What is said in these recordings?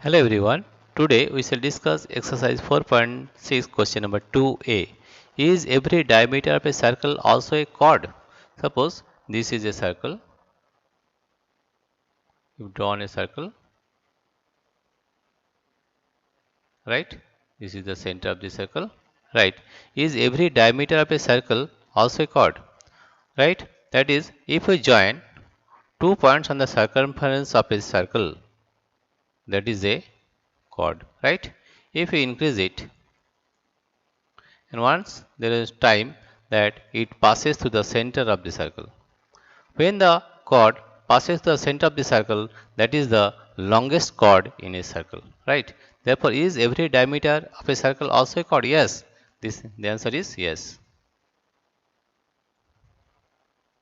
Hello everyone. Today we shall discuss exercise 4.6 question number 2a. Is every diameter of a circle also a chord? Suppose this is a circle. You've drawn a circle, right? This is the center of the circle, right? Is every diameter of a circle also a chord, right? That is, if we join 2 points on the circumference of a circle, that is a chord, right? If we increase it, and once there is time that it passes through the center of the circle. When the chord passes the center of the circle, that is the longest chord in a circle, right? Therefore, is every diameter of a circle also a chord? Yes. The answer is yes,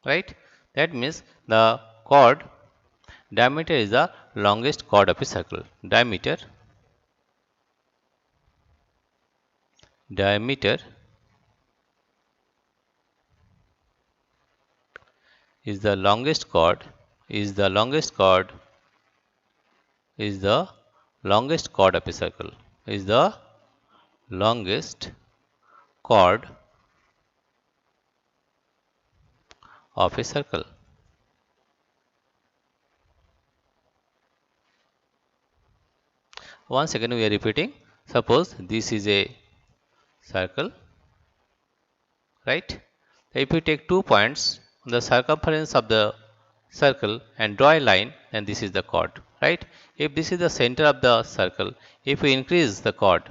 right? That means the chord diameter is the longest chord of a circle. Diameter is the longest chord is the longest chord is the longest chord of a circle is the longest chord of a circle. Once again we are repeating. Suppose this is a circle, right? If you take 2 points on the circumference of the circle and draw a line, then this is the chord, right? If this is the center of the circle, if we increase the chord,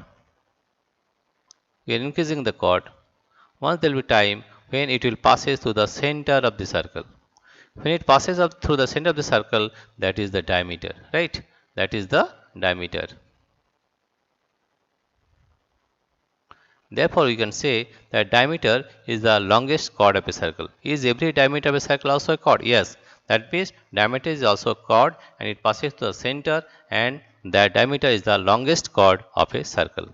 we are increasing the chord. Once there will be time when it will passes through the center of the circle. When it passes up through the center of the circle, that is the diameter, right? That is the diameter. Therefore, we can say that diameter is the longest chord of a circle. Is every diameter of a circle also a chord? Yes. That means diameter is also a chord and it passes to the center, and that diameter is the longest chord of a circle.